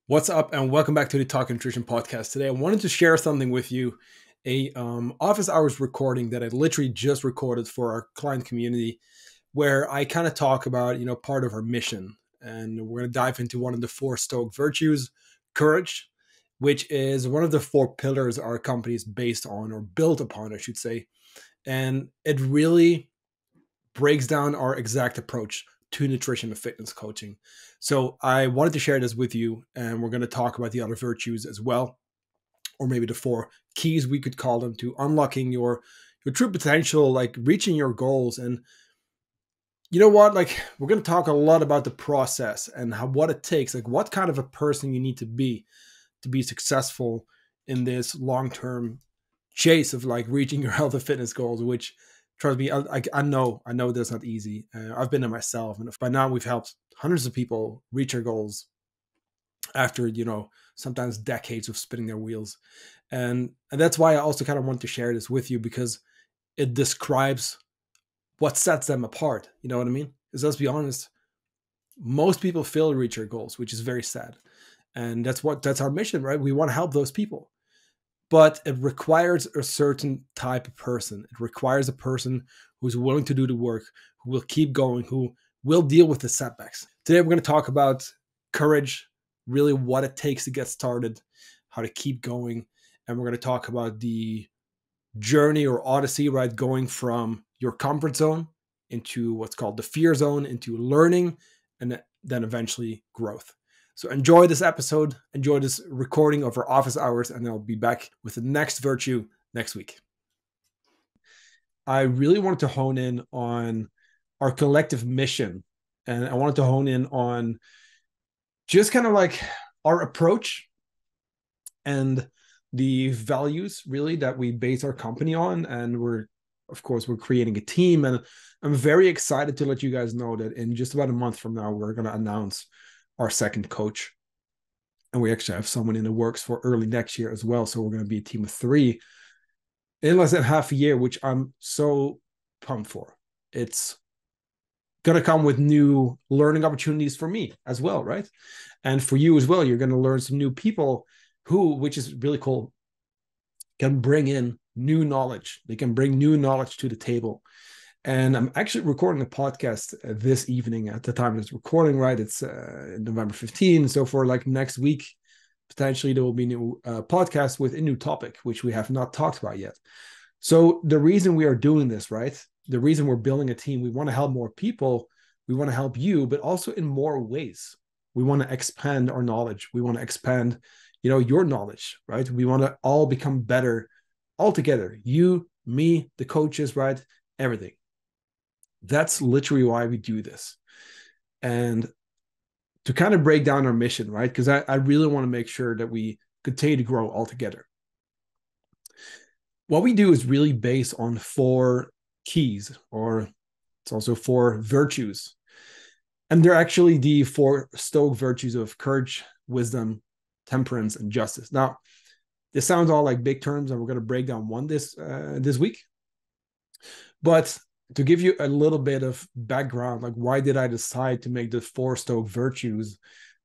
What's up, and welcome back to the Talk Nutrition podcast. Today, I wanted to share something with you, a office hours recording that I literally just recorded for our client community, where I kind of talk about part of our mission, and we're going to dive into one of the four Stoic Virtues, courage, which is one of the four pillars our company is based on or built upon, I should say, and it really breaks down our exact approach to nutrition and fitness coaching. So I wanted to share this with you, and we're going to talk about the other virtues as well, or maybe the four keys we could call them to unlocking your true potential, like reaching your goals. And you know what? Like, we're going to talk a lot about the process and what it takes, like what kind of a person you need to be successful in this long-term chase of like reaching your health and fitness goals, which, trust me, I know that's not easy. I've been there myself, and by now we've helped hundreds of people reach their goals after sometimes decades of spinning their wheels, and that's why I also kind of want to share this with you, because it describes what sets them apart. You know what I mean? Because let's be honest, most people fail to reach their goals, which is very sad, and that's our mission, right? We want to help those people. But it requires a certain type of person. It requires a person who's willing to do the work, who will keep going, who will deal with the setbacks. Today, we're going to talk about courage, really what it takes to get started, how to keep going. And we're going to talk about the journey or odyssey, right? Going from your comfort zone into what's called the fear zone, into learning, and then eventually growth. So enjoy this episode, enjoy this recording of our office hours, and I'll be back with the next virtue next week. I really wanted to hone in on our collective mission, and I wanted to hone in on just kind of like our approach and the values really that we base our company on. And we're creating a team, and I'm very excited to let you guys know that in just about a month from now, we're going to announce our second coach, and we actually have someone in the works for early next year as well. So we're going to be a team of 3 in less than half a year, which I'm so pumped for. It's going to come with new learning opportunities for me as well, right? And for you as well. You're going to learn some new people who, which is really cool, can bring in new knowledge. They can bring new knowledge to the table. And I'm actually recording a podcast this evening at the time of this recording, right? It's November 15th. So for like next week, potentially there will be a new podcast with a new topic, which we have not talked about yet. So the reason we are doing this, right? The reason we're building a team, we want to help more people. We want to help you, but also in more ways. We want to expand our knowledge. We want to expand, your knowledge, right? We want to all become better all together. You, me, the coaches, right? Everything. That's literally why we do this. And to kind of break down our mission, right? Because I really want to make sure that we continue to grow all together. What we do is really based on 4 keys, or it's also 4 virtues. And they're actually the 4 Stoic virtues of courage, wisdom, temperance, and justice. Now, this sounds all like big terms, and we're going to break down one this week. But to give you a little bit of background, like why did I decide to make the 4 Stoic virtues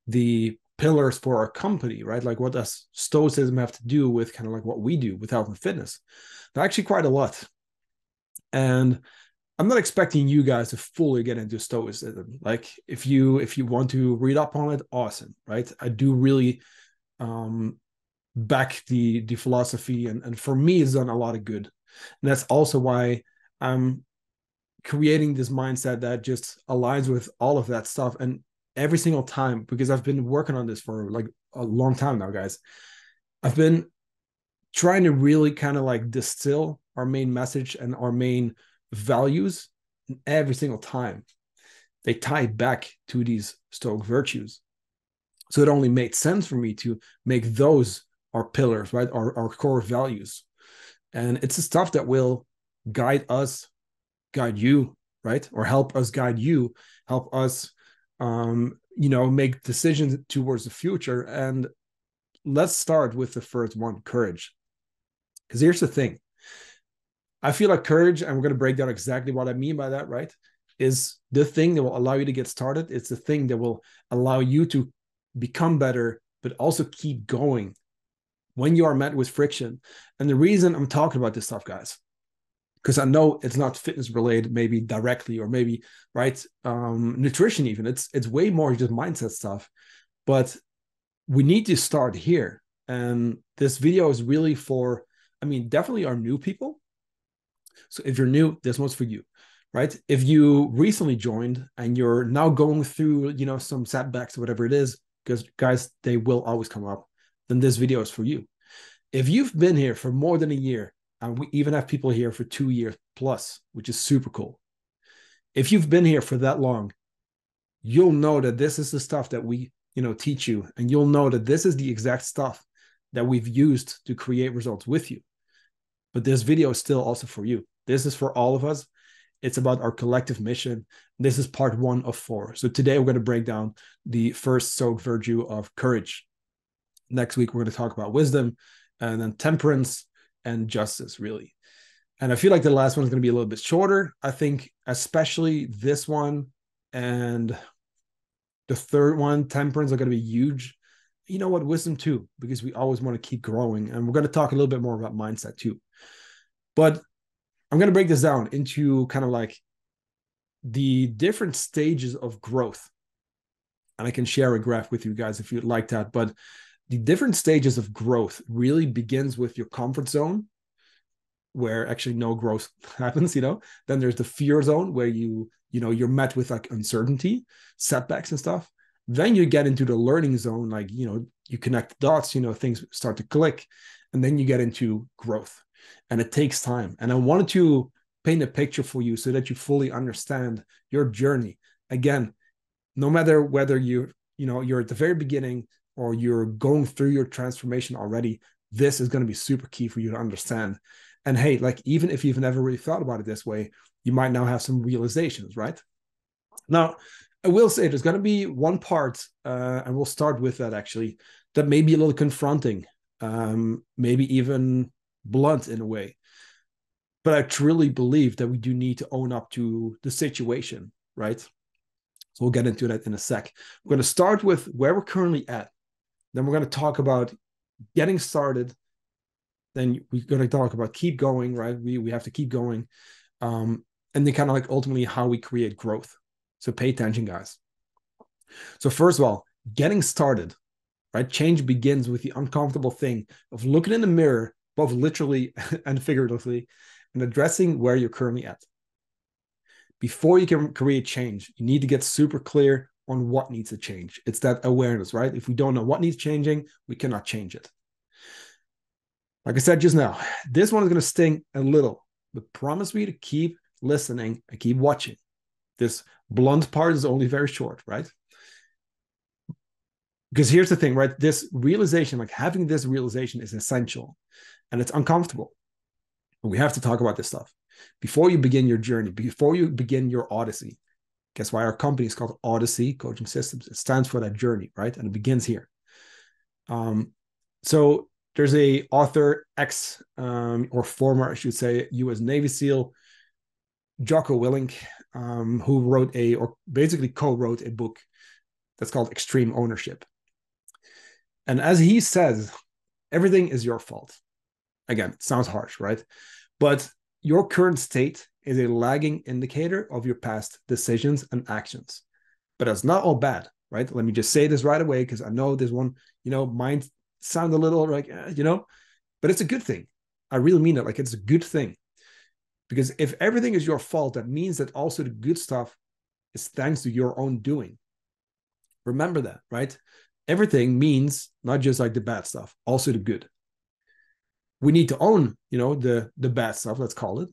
the pillars for our company, right? Like what does Stoicism have to do with kind of like what we do with health and fitness? Actually quite a lot. And I'm not expecting you guys to fully get into Stoicism. Like if you want to read up on it, awesome, right? I do really back the philosophy, and for me, it's done a lot of good. And that's also why I'm creating this mindset that just aligns with all of that stuff. And every single time, because I've been working on this for like a long time now, guys, I've been trying to really kind of like distill our main message and our main values. And every single time they tie back to these Stoic virtues. So it only made sense for me to make those our pillars, right? Our core values. And it's the stuff that will guide us, guide you, right? Or help us guide you, help us, make decisions towards the future. And let's start with the first one, courage. Because here's the thing. I feel like courage, and we're going to break down exactly what I mean by that, right? Is the thing that will allow you to get started. It's the thing that will allow you to become better, but also keep going when you are met with friction. And the reason I'm talking about this stuff, guys, because I know it's not fitness related, maybe directly, or maybe right, nutrition even. It's way more just mindset stuff. But we need to start here. And this video is really for, I mean, definitely our new people. So if you're new, this one's for you, right? If you recently joined and you're now going through, some setbacks or whatever it is, because guys, they will always come up, then this video is for you. If you've been here for more than a year, and we even have people here for 2 years plus, which is super cool. If you've been here for that long, you'll know that this is the stuff that we, teach you, and you'll know that this is the exact stuff that we've used to create results with you. But this video is still also for you. This is for all of us. It's about our collective mission. This is part 1 of 4. So today we're going to break down the first Stoic virtue of courage. Next week, we're going to talk about wisdom, and then temperance and justice, really. And I feel like the last one is going to be a little bit shorter. I think especially this one and the third one, temperance, are going to be huge. You know what? Wisdom too, because we always want to keep growing. And we're going to talk a little bit more about mindset too. But I'm going to break this down into kind of like the different stages of growth. And I can share a graph with you guys if you'd like that. But the different stages of growth really begins with your comfort zone, where actually no growth happens, Then there's the fear zone, where you're met with like uncertainty, setbacks and stuff. Then you get into the learning zone, like, you connect the dots, things start to click. And then you get into growth. And it takes time. And I wanted to paint a picture for you so that you fully understand your journey. Again, no matter whether you're at the very beginning or you're going through your transformation already, this is going to be super key for you to understand. And hey, like, even if you've never really thought about it this way, you might now have some realizations, right? Now, I will say there's going to be one part, and we'll start with that actually, that may be a little confronting, maybe even blunt in a way. But I truly believe that we do need to own up to the situation, right? So we'll get into that in a sec. We're going to start with where we're currently at. Then we're going to talk about getting started. Then we're going to talk about keep going, right? We have to keep going. And then kind of like ultimately how we create growth. So pay attention, guys. So first of all, getting started, right? Change begins with the uncomfortable thing of looking in the mirror, both literally and figuratively, and addressing where you're currently at. Before you can create change, you need to get super clear on what needs to change. It's that awareness, right? If we don't know what needs changing, we cannot change it. Like I said just now, this one is going to sting a little, but promise me to keep listening and keep watching. This blunt part is only very short, right? Because here's the thing, right? This realization, like having this realization, is essential, and it's uncomfortable. But we have to talk about this stuff. Before you begin your journey, before you begin your Odyssey, guess why our company is called Odyssey Coaching Systems? It stands for that journey, right? And it begins here. So there's a author, or former, I should say, U.S. Navy SEAL, Jocko Willink, who wrote or basically co-wrote a book that's called Extreme Ownership. And as he says, everything is your fault. Again, it sounds harsh, right? But your current state is a lagging indicator of your past decisions and actions. But it's not all bad, right? Let me just say this right away, because I know this one, might sound a little like, but it's a good thing. I really mean it. Like, it's a good thing. Because if everything is your fault, that means that also the good stuff is thanks to your own doing. Remember that, right? Everything means not just like the bad stuff, also the good. We need to own, the bad stuff, let's call it,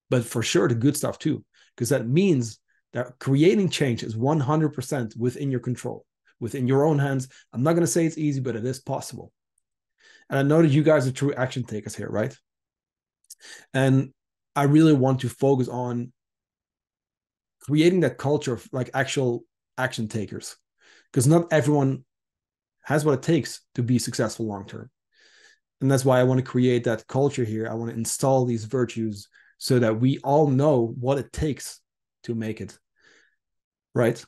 but for sure the good stuff too, because that means that creating change is 100% within your control, within your own hands. I'm not going to say it's easy, but it is possible. And I know that you guys are true action takers here, right? And I really want to focus on creating that culture of like actual action takers, because not everyone has what it takes to be successful long term. And that's why I want to create that culture here. I want to install these virtues so that we all know what it takes to make it, right?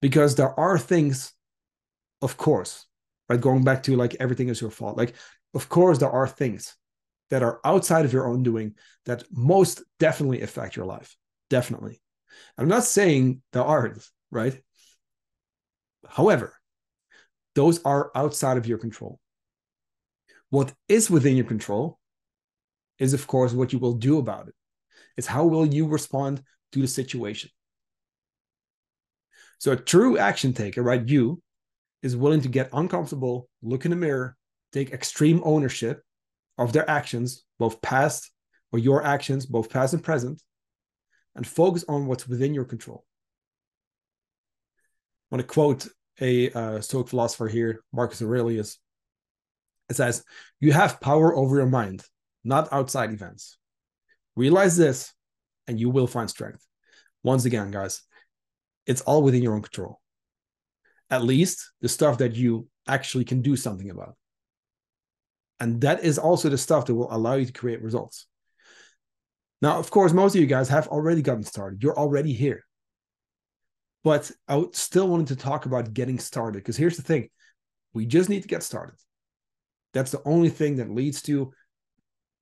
Because there are things, of course, right? Going back to like everything is your fault. Like, of course, there are things that are outside of your own doing that most definitely affect your life. Definitely. I'm not saying there aren't, right? However, those are outside of your control. What is within your control is, of course, what you will do about it. It's how will you respond to the situation. So a true action taker, right? You is willing to get uncomfortable, look in the mirror, take extreme ownership of their actions, both past or your actions, both past and present, and focus on what's within your control. I want to quote a Stoic philosopher here, Marcus Aurelius. It says, "You have power over your mind, not outside events. Realize this, and you will find strength." Once again, guys, it's all within your own control. At least the stuff that you actually can do something about. And that is also the stuff that will allow you to create results. Now, of course, most of you guys have already gotten started. You're already here. But I still wanted to talk about getting started, because here's the thing. We just need to get started. That's the only thing that leads to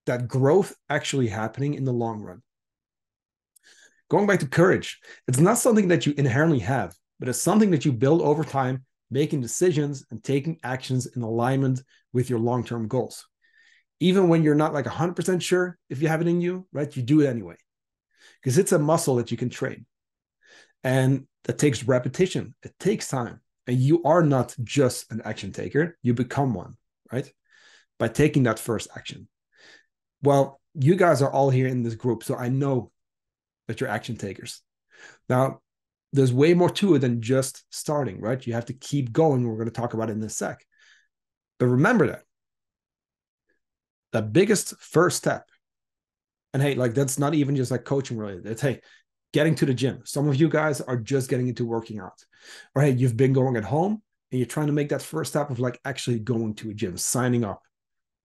that growth actually happening in the long run. Going back to courage, it's not something that you inherently have, but it's something that you build over time, making decisions and taking actions in alignment with your long-term goals. Even when you're not like 100% sure if you have it in you, right? You do it anyway, because it's a muscle that you can train. And that takes repetition. It takes time. And you are not just an action taker. You become one, right? By taking that first action. Well, you guys are all here in this group, so I know that you're action takers. Now, there's way more to it than just starting, right? You have to keep going. We're going to talk about it in a sec. But remember that the biggest first step, and hey, like that's not even just like coaching related. It's, hey, getting to the gym. Some of you guys are just getting into working out. Or hey, you've been going at home and you're trying to make that first step of like actually going to a gym, signing up,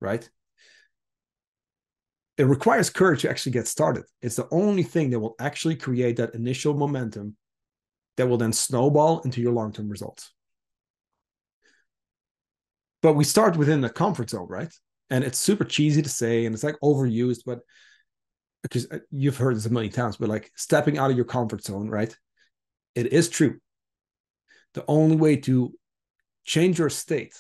right? It requires courage to actually get started. It's the only thing that will actually create that initial momentum that will then snowball into your long-term results. But we start within the comfort zone, right? And it's super cheesy to say, and it's like overused, but because you've heard this a million times, but like stepping out of your comfort zone, right? It is true. The only way to change your state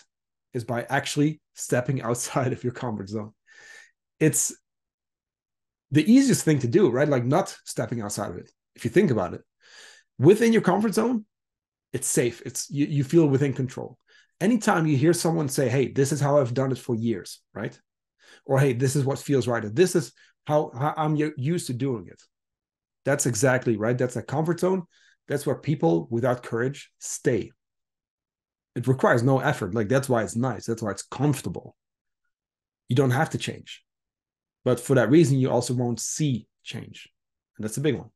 is by actually stepping outside of your comfort zone. It's the easiest thing to do, right? Like not stepping outside of it. If you think about it, within your comfort zone, it's safe. It's you feel within control. Anytime you hear someone say, "Hey, this is how I've done it for years," right? Or, "Hey, this is what feels right. This is how I'm used to doing it." That's exactly right. That's a comfort zone. That's where people without courage stay. It requires no effort. Like that's why it's nice. That's why it's comfortable. You don't have to change. But for that reason, you also won't see change. And that's a big one.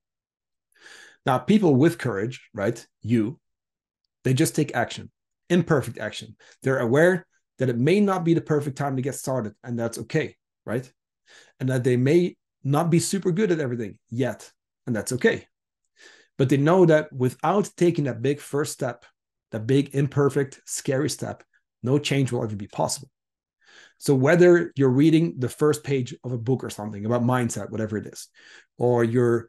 Now, people with courage, right? They just take action, imperfect action. They're aware that it may not be the perfect time to get started, and that's okay, right? And that they may not be super good at everything yet, and that's okay. But they know that without taking that big first step, that big, imperfect, scary step, no change will ever be possible. So whether you're reading the first page of a book or something about mindset, whatever it is, or you're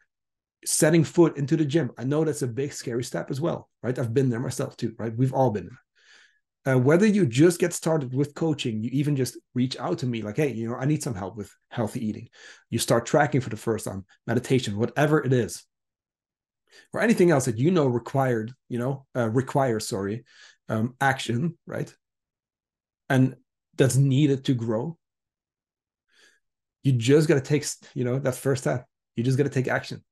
setting foot into the gym, I know that's a big, scary step as well, right? I've been there myself too, right? We've all been there. Whether you just get started with coaching, you even just reach out to me like, "Hey, I need some help with healthy eating." You start tracking for the first time, meditation, whatever it is, or anything else that requires action, right? And that's needed to grow. You just got to take, that first step. You just got to take action.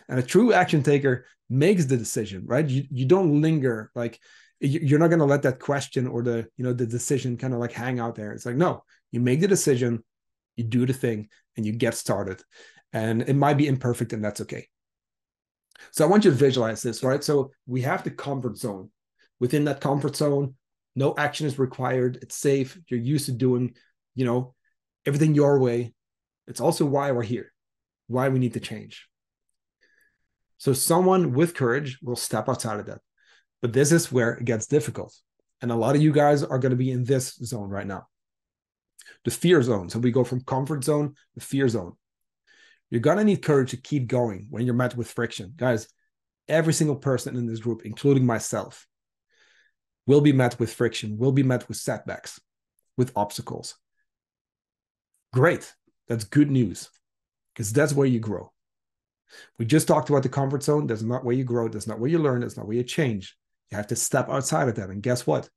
And a true action taker makes the decision, right? You don't linger. Like you're not going to let that question or the decision kind of like hang out there. It's like, no, you make the decision, you do the thing, and you get started. And it might be imperfect, and that's okay. So I want you to visualize this, right? So we have the comfort zone. Within that comfort zone, no action is required. It's safe. You're used to doing, everything your way. It's also why we're here, why we need to change. So someone with courage will step outside of that. But this is where it gets difficult. And a lot of you guys are going to be in this zone right now, the fear zone. So we go from comfort zone to fear zone. You're going to need courage to keep going when you're met with friction. Guys, every single person in this group, including myself, will be met with friction, will be met with setbacks, with obstacles. Great. That's good news, because that's where you grow. We just talked about the comfort zone. That's not where you grow. That's not where you learn. That's not where you change. You have to step outside of that. And guess what?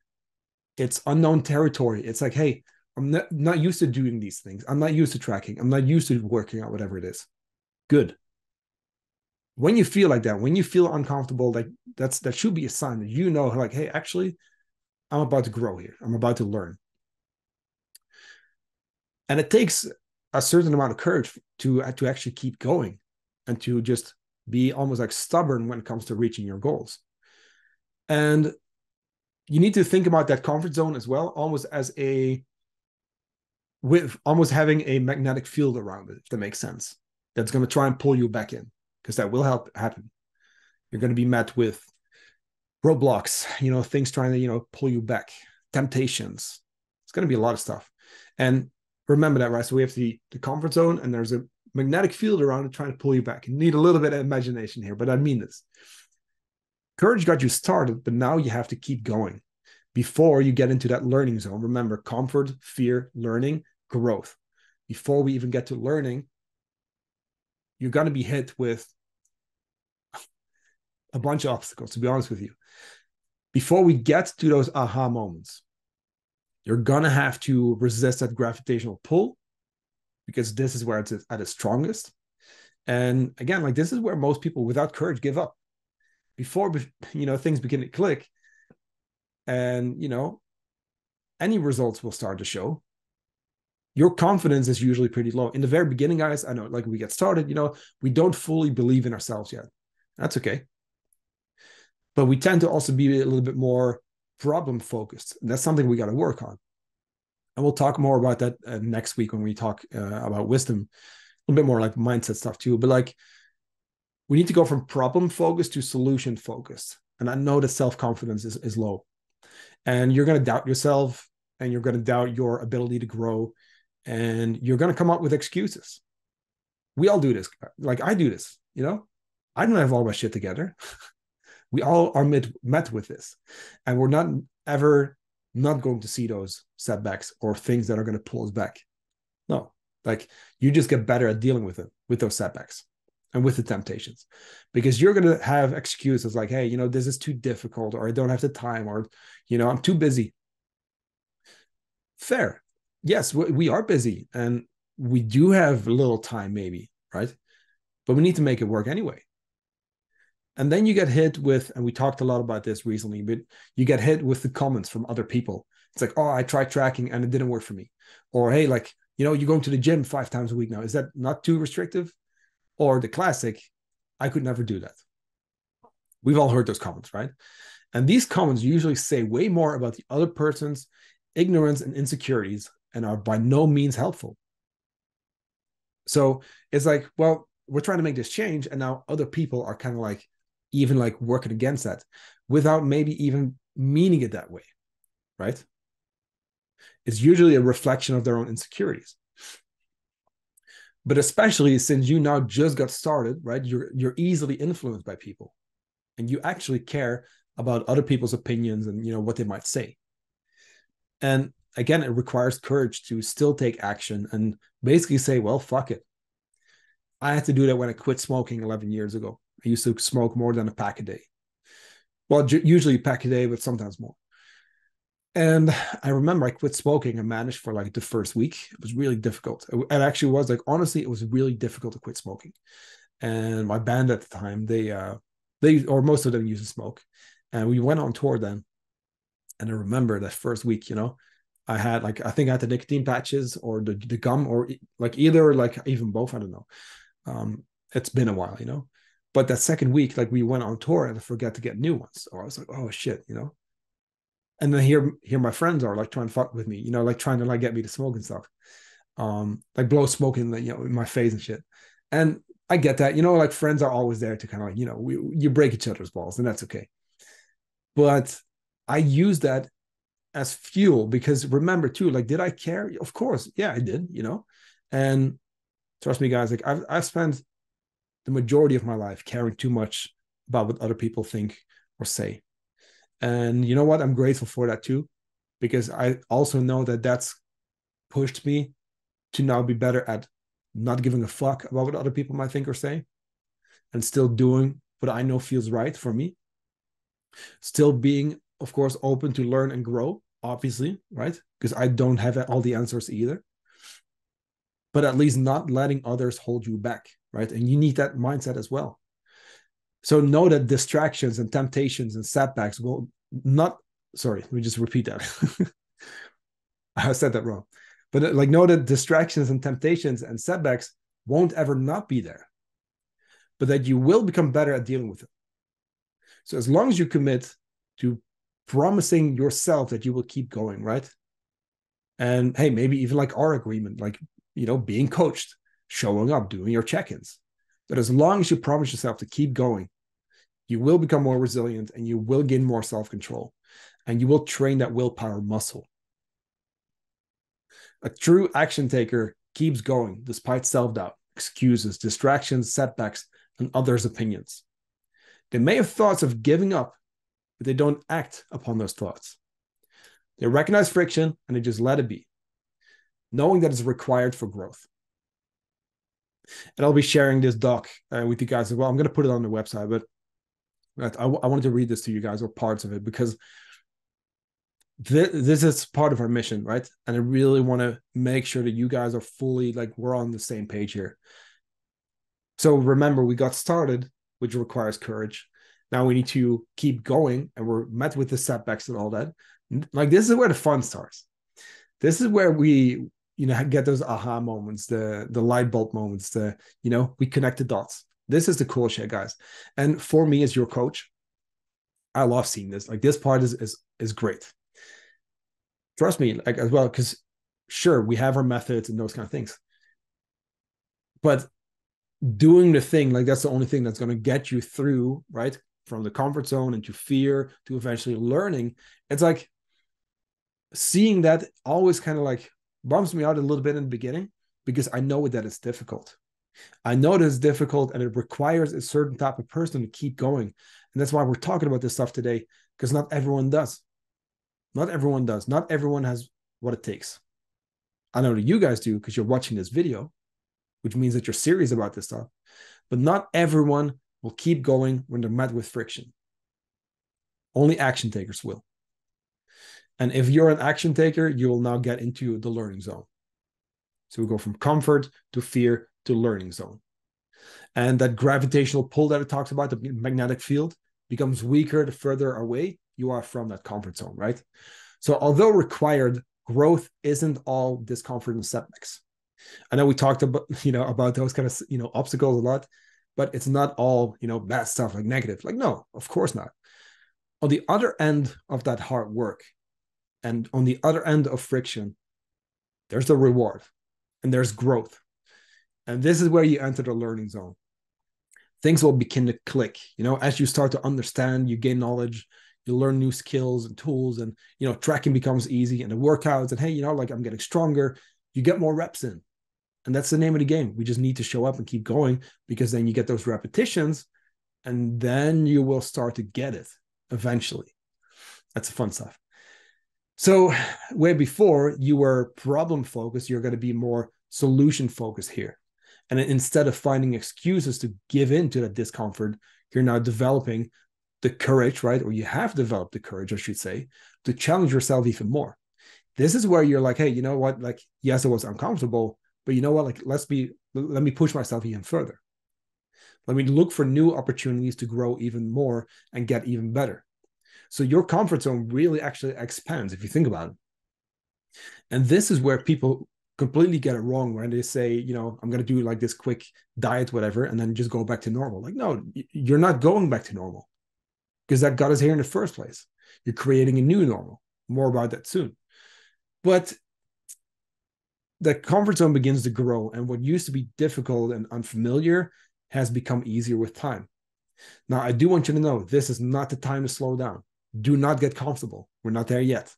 It's unknown territory. It's like, hey, I'm not used to doing these things. I'm not used to tracking. I'm not used to working out whatever it is. Good. When you feel like that, when you feel uncomfortable, like that should be a sign that you know, like, hey, actually, I'm about to grow here. I'm about to learn. And it takes a certain amount of courage to actually keep going and to just be almost like stubborn when it comes to reaching your goals. And you need to think about that comfort zone as well, almost as with almost having a magnetic field around it, if that makes sense. That's going to try and pull you back in, because that will happen. You're going to be met with roadblocks, things trying to, pull you back, temptations. It's going to be a lot of stuff. And remember that, right? So we have the comfort zone, and there's a magnetic field around it trying to pull you back. You need a little bit of imagination here, but I mean this. Courage got you started, but now you have to keep going before you get into that learning zone. Remember, comfort, fear, learning, growth. Before we even get to learning, you're going to be hit with a bunch of obstacles, to be honest with you. Before we get to those aha moments, you're going to have to resist that gravitational pull, because this is where it's at its strongest. And again, like, this is where most people without courage give up. Before, things begin to click, and, any results will start to show, your confidence is usually pretty low. In the very beginning, guys, I know, like, we get started, we don't fully believe in ourselves yet. That's okay. But we tend to also be a little bit more problem focused. And that's something we got to work on. And we'll talk more about that next week when we talk about wisdom, a little bit more like mindset stuff too. But like, we need to go from problem focused to solution focused. And I know that self-confidence is low. And you're going to doubt yourself, and you're going to doubt your ability to grow, and you're going to come up with excuses. We all do this. Like, I do this, I don't have all my shit together. We all are met with this. And we're not ever not going to see those setbacks or things that are going to pull us back. No, like, you just get better at dealing with it, with those setbacks and with the temptations, because you're going to have excuses like, hey, this is too difficult, or I don't have the time, or, I'm too busy. Fair. Yes, we are busy, and we do have little time maybe, right? But we need to make it work anyway. And then you get hit with, and we talked a lot about this recently, but you get hit with the comments from other people. It's like, oh, I tried tracking and it didn't work for me. Or, hey, like, you're going to the gym 5 times a week now. Is that not too restrictive? Or the classic, I could never do that. We've all heard those comments, right? And these comments usually say way more about the other person's ignorance and insecurities, and are by no means helpful. So it's like, well, we're trying to make this change, and now other people are kind of like, even like working against that without maybe even meaning it that way, right? It's usually a reflection of their own insecurities. But especially since you now just got started, right? You're easily influenced by people, and you actually care about other people's opinions and, what they might say. And again, it requires courage to still take action and basically say, well, fuck it. I had to do that when I quit smoking 11 years ago. I used to smoke more than a pack a day. Well, usually a pack a day, but sometimes more. And I remember I quit smoking and managed for like the first week. It was really difficult. It actually was, like, honestly, it was really difficult to quit smoking. And my band at the time, they or most of them used to smoke. And we went on tour then. And I remember that first week, I had like, I think I had the nicotine patches or the gum, or like either, like even both. I don't know. It's been a while, But that second week, like, we went on tour and I forgot to get new ones. So I was like, oh shit, And then here my friends are like trying to fuck with me, like trying to like get me to smoke and stuff. Like blow smoke in in my face and shit. And I get that, like, friends are always there to kind of like, you break each other's balls, and that's okay. But I use that as fuel, because remember too, like, did I care? Of course. Yeah, I did, and trust me, guys, like I've spent the majority of my life caring too much about what other people think or say. And you know what? I'm grateful for that too, because I also know that that's pushed me to now be better at not giving a fuck about what other people might think or say, and still doing what I know feels right for me. Still being, of course, open to learn and grow, obviously, right? Because I don't have all the answers either. But at least not letting others hold you back, right? And you need that mindset as well. So know that distractions and temptations and setbacks will not, sorry, let me just repeat that. I said that wrong. But like, know that distractions and temptations and setbacks won't ever not be there, but that you will become better at dealing with them. So as long as you commit to promising yourself that you will keep going, right? And hey, maybe even like our agreement, like, being coached, showing up, doing your check-ins. But as long as you promise yourself to keep going, you will become more resilient and you will gain more self-control and you will train that willpower muscle. A true action taker keeps going despite self-doubt, excuses, distractions, setbacks, and others' opinions. They may have thoughts of giving up, but they don't act upon those thoughts. They recognize friction and they just let it be, knowing that it's required for growth. And I'll be sharing this doc with you guys as well. I'm going to put it on the website, but I wanted to read this to you guys, or parts of it, because this is part of our mission, right? And I really want to make sure that you guys are fully, like, we're on the same page here. So remember, we got started, which requires courage. Now we need to keep going, and we're met with the setbacks and all that. Like, this is where the fun starts. This is where we, get those aha moments, the light bulb moments, we connect the dots. This is the cool shit, guys. And for me as your coach, I love seeing this. Like, this part is great. Trust me, like, as well, because sure, we have our methods and those kind of things, but doing the thing, like, that's the only thing that's going to get you through, right? From the comfort zone into fear to eventually learning. It's like, seeing that always kind of like bums me out a little bit in the beginning, because I know that it's difficult. I know that it's difficult and it requires a certain type of person to keep going. And that's why we're talking about this stuff today, because not everyone does. Not everyone does. Not everyone has what it takes. I know that you guys do, because you're watching this video, which means that you're serious about this stuff. But not everyone will keep going when they're met with friction. Only action takers will. And if you're an action taker, you will now get into the learning zone. So we go from comfort to fear to learning zone. And that gravitational pull that it talks about, the magnetic field, becomes weaker the further away you are from that comfort zone, right? So although required, growth isn't all discomfort and setbacks. I know we talked about, about those kind of, obstacles a lot, but it's not all, bad stuff, like negative. Like, no, of course not. On the other end of that hard work and on the other end of friction, there's the reward and there's growth. And this is where you enter the learning zone. Things will begin to click, as you start to understand, you gain knowledge, you learn new skills and tools, and, tracking becomes easy, and the workouts, and hey, like, I'm getting stronger, you get more reps in. And that's the name of the game. We just need to show up and keep going, because then you get those repetitions and then you will start to get it eventually. That's the fun stuff. So where before you were problem focused, you're going to be more solution focused here. And instead of finding excuses to give in to that discomfort, you're now developing the courage, right? Or you have developed the courage, I should say, to challenge yourself even more. This is where you're like, hey, you know what? Like, yes, it was uncomfortable, but you know what? Like, let me push myself even further. Let me look for new opportunities to grow even more and get even better. So your comfort zone really actually expands if you think about it. And this is where people completely get it wrong when they say, I'm going to do like this quick diet, whatever, and then just go back to normal. Like, no, you're not going back to normal, because that got us here in the first place. You're creating a new normal. More about that soon. But the comfort zone begins to grow, and what used to be difficult and unfamiliar has become easier with time. Now, I do want you to know, this is not the time to slow down. Do not get comfortable. We're not there yet.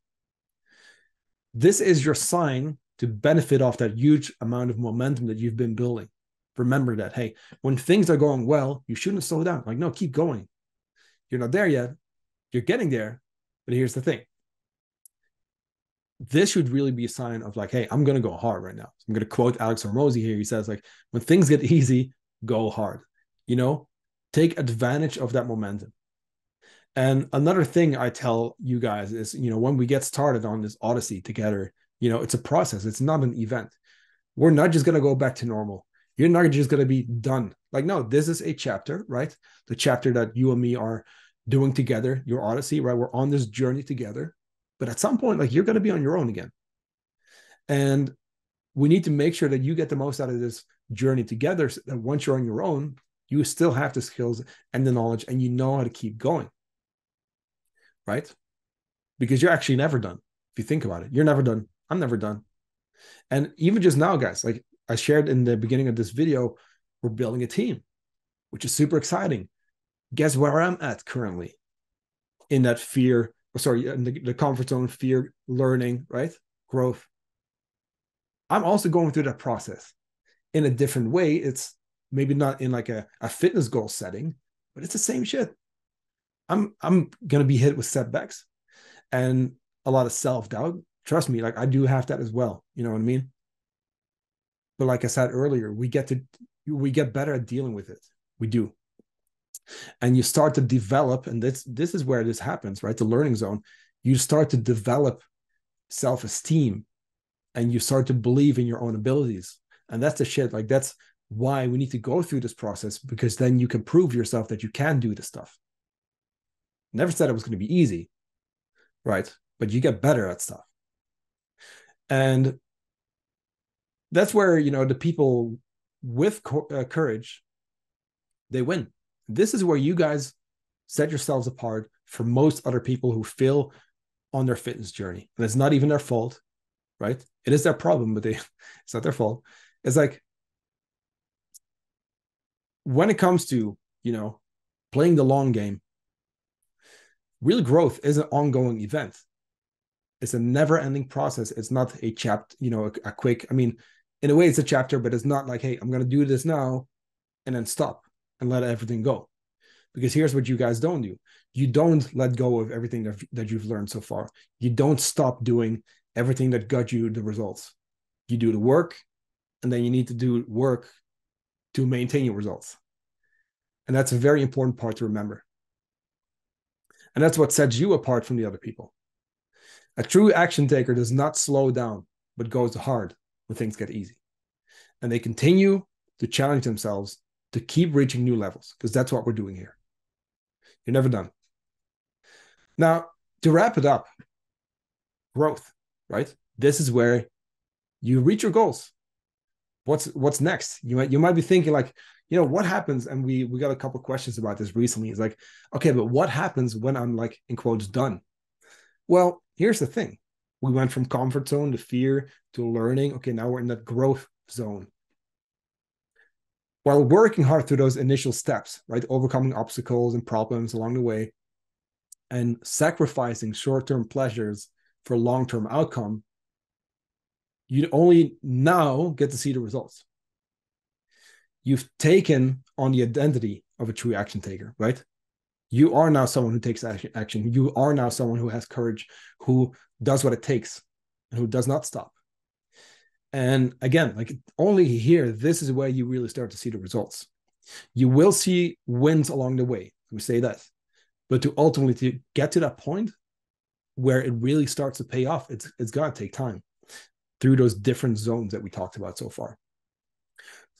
This is your sign to benefit off that huge amount of momentum that you've been building. Remember that, hey, when things are going well, you shouldn't slow down. Like, no, keep going. You're not there yet. You're getting there. But here's the thing. This should really be a sign of like, hey, I'm going to go hard right now. I'm going to quote Alex Hormozy here. He says, like, when things get easy, go hard. Take advantage of that momentum. And another thing I tell you guys is, when we get started on this Odyssey together, it's a process. It's not an event. We're not just going to go back to normal. You're not just going to be done. Like, no, this is a chapter, right? The chapter that you and me are doing together, your Odyssey, right? We're on this journey together. But at some point, like, you're going to be on your own again. And we need to make sure that you get the most out of this journey together, so that once you're on your own, you still have the skills and the knowledge and you know how to keep going, right? Because you're actually never done. If you think about it, you're never done. I'm never done. And even just now, guys, like I shared in the beginning of this video, we're building a team, which is super exciting. Guess where I'm at currently? In that fear, in the comfort zone, fear, learning, right? Growth. I'm also going through that process in a different way. It's maybe not in like a fitness goal setting, but it's the same shit. I'm going to be hit with setbacks and a lot of self-doubt. Trust me, like I do have that as well. You know what I mean? But like I said earlier, we get better at dealing with it. We do. And you start to develop, and this is where this happens, right? The learning zone. You start to develop self-esteem and you start to believe in your own abilities. And that's the shit. Like that's why we need to go through this process, because then you can prove yourself that you can do this stuff. Never said it was going to be easy, right? But you get better at stuff. And that's where, the people with courage, they win. This is where you guys set yourselves apart from most other people who fail on their fitness journey. And it's not even their fault, right? It is their problem, but it's not their fault. It's like, when it comes to, playing the long game, real growth is an ongoing event. It's a never-ending process. It's not a chapter, a quick, in a way it's a chapter, but it's not like, hey, I'm going to do this now and then stop and let everything go. Because here's what you guys don't do. You don't let go of everything that you've learned so far. You don't stop doing everything that got you the results. You do the work, and then you need to do work to maintain your results. And that's a very important part to remember. And that's what sets you apart from the other people. A true action taker does not slow down, but goes hard when things get easy. And they continue to challenge themselves to keep reaching new levels, because that's what we're doing here. You're never done. Now, to wrap it up, growth, right? This is where you reach your goals. What's next? You might be thinking like, what happens? And we got a couple of questions about this recently. It's like, okay, but what happens when I'm like, in quotes, done? Well, here's the thing. We went from comfort zone to fear to learning. Okay, now we're in that growth zone. While working hard through those initial steps, right? Overcoming obstacles and problems along the way and sacrificing short-term pleasures for long-term outcome, you only now get to see the results. You've taken on the identity of a true action taker, right? You are now someone who takes action. You are now someone who has courage, who does what it takes, and who does not stop. And again, like only here, this is where you really start to see the results. You will see wins along the way. We say that. But to ultimately get to that point where it really starts to pay off, it's going to take time through those different zones that we talked about so far.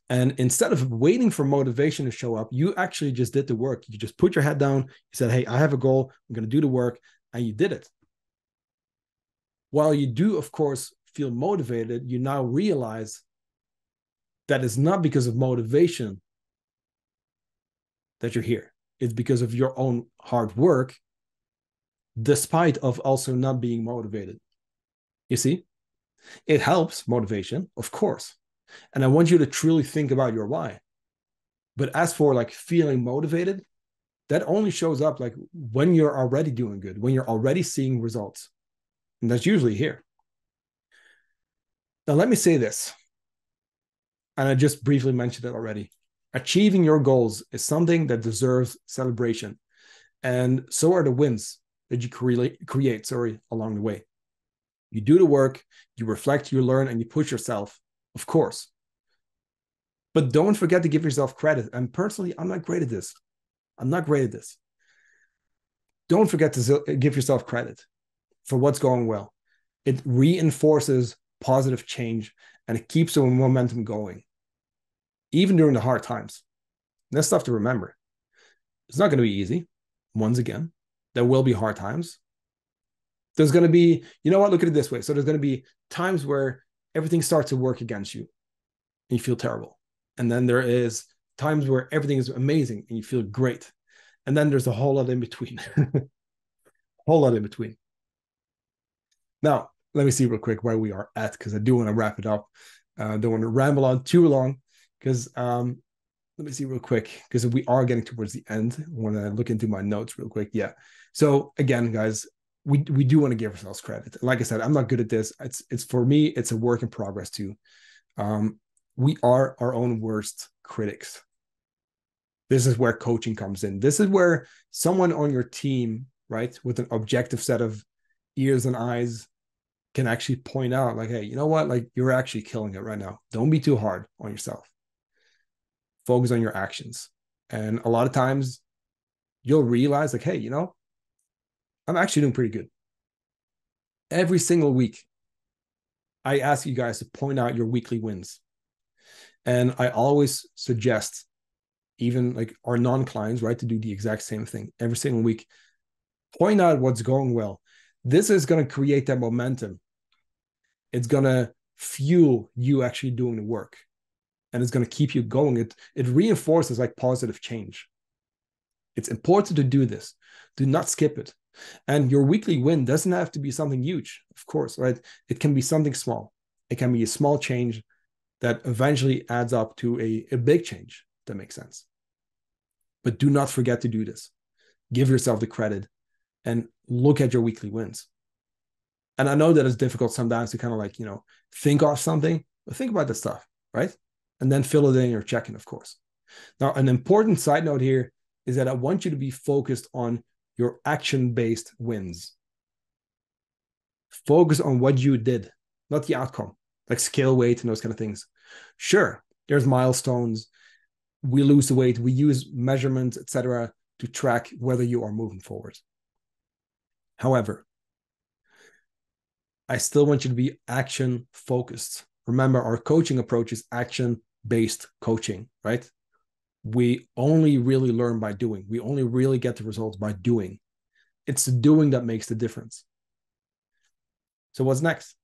And instead of waiting for motivation to show up, you actually just did the work. You just put your head down. You said, hey, I have a goal. I'm going to do the work. And you did it. While you do, of course, feel motivated, you now realize that it's not because of motivation that you're here. It's because of your own hard work, despite of also not being motivated. You see, it helps motivation, of course. And I want you to truly think about your why. But as for like feeling motivated, that only shows up like when you're already doing good, when you're already seeing results. And that's usually here. Now, let me say this, and I just briefly mentioned it already. Achieving your goals is something that deserves celebration, and so are the wins that you create along the way. You do the work, you reflect, you learn, and you push yourself, of course. But don't forget to give yourself credit. And personally, I'm not great at this. I'm not great at this. Don't forget to give yourself credit for what's going well. It reinforces positive change and it keeps the momentum going, even during the hard times. And that's stuff to remember. It's not going to be easy. Once again, there will be hard times. There's going to be, you know what, look at it this way. So there's going to be times where everything starts to work against you and you feel terrible. And then there is times where everything is amazing and you feel great. And then there's a whole lot in between. Whole lot in between. Now, let me see real quick where we are at, because I do want to wrap it up. Don't want to ramble on too long, because let me see real quick, because we are getting towards the end. I want to look into my notes real quick. Yeah. So again, guys, we do want to give ourselves credit. Like I said, I'm not good at this. It's for me, it's a work in progress too. We are our own worst critics. This is where coaching comes in. This is where someone on your team, right, with an objective set of ears and eyes can actually point out, like, hey, you know what? Like, you're actually killing it right now. Don't be too hard on yourself. Focus on your actions. And a lot of times you'll realize, like, hey, you know, I'm actually doing pretty good. Every single week, I ask you guys to point out your weekly wins. And I always suggest, even like our non-clients, right, to do the exact same thing every single week. Point out what's going well. This is going to create that momentum. It's going to fuel you actually doing the work. And it's going to keep you going. It reinforces like positive change. It's important to do this. Do not skip it. And your weekly win doesn't have to be something huge, of course, right? It can be something small. It can be a small change that eventually adds up to a big change. That makes sense. But do not forget to do this. Give yourself the credit and look at your weekly wins. And I know that it's difficult sometimes to kind of like, you know, think of something, but think about the stuff, right? And then fill it in your check-in, of course. Now, an important side note here is that I want you to be focused on your action-based wins. Focus on what you did, not the outcome, like scale weight and those kind of things. Sure, there's milestones. We lose the weight. We use measurements, etc., to track whether you are moving forward. However, I still want you to be action focused. Remember, our coaching approach is action-based coaching, right? We only really learn by doing. We only really get the results by doing. It's the doing that makes the difference. So what's next?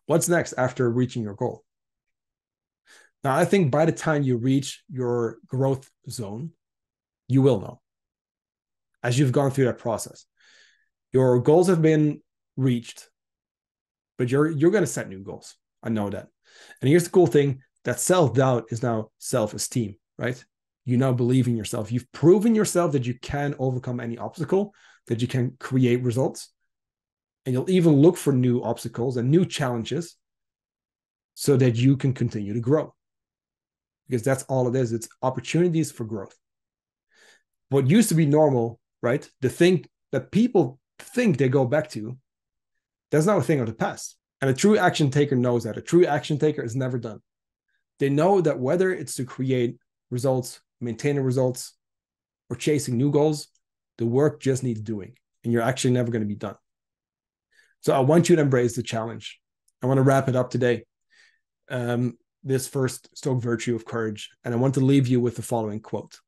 What's next after reaching your goal? Now, I think by the time you reach your growth zone, you will know, as you've gone through that process. Your goals have been reached, but you're going to set new goals. I know that. And here's the cool thing, that self-doubt is now self-esteem, right? You now believe in yourself. You've proven yourself that you can overcome any obstacle, that you can create results. And you'll even look for new obstacles and new challenges so that you can continue to grow. Because that's all it is. It's opportunities for growth. What used to be normal, right? The thing that people think they go back to, that's not a thing of the past. And a true action taker knows that. A true action taker is never done. They know that whether it's to create results, maintaining results, or chasing new goals, the work just needs doing. And you're actually never going to be done. So I want you to embrace the challenge. I want to wrap it up today. This first Stoic virtue of courage. And I want to leave you with the following quote.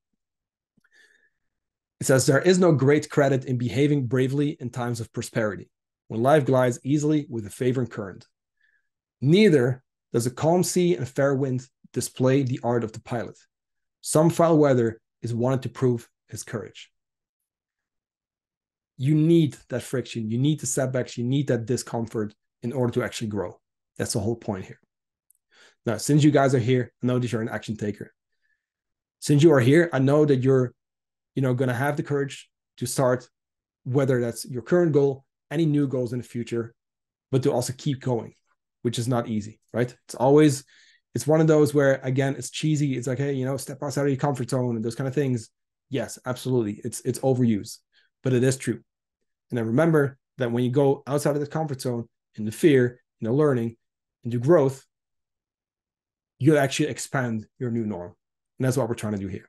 It says, "There is no great credit in behaving bravely in times of prosperity, when life glides easily with a favoring current. Neither does a calm sea and fair wind display the art of the pilot. Some foul weather is wanted to prove his courage." You need that friction. You need the setbacks. You need that discomfort in order to actually grow. That's the whole point here. Now, since you guys are here, I know that you're an action taker. Since you are here, I know that you're, going to have the courage to start, whether that's your current goal, any new goals in the future, but to also keep going. which is not easy, right? It's one of those where, again, it's cheesy. It's like, hey, step outside of your comfort zone and those kind of things. Yes, absolutely. It's overused, but it is true. And then remember that when you go outside of the comfort zone, into fear, learning, into growth, you actually expand your new norm. And that's what we're trying to do here.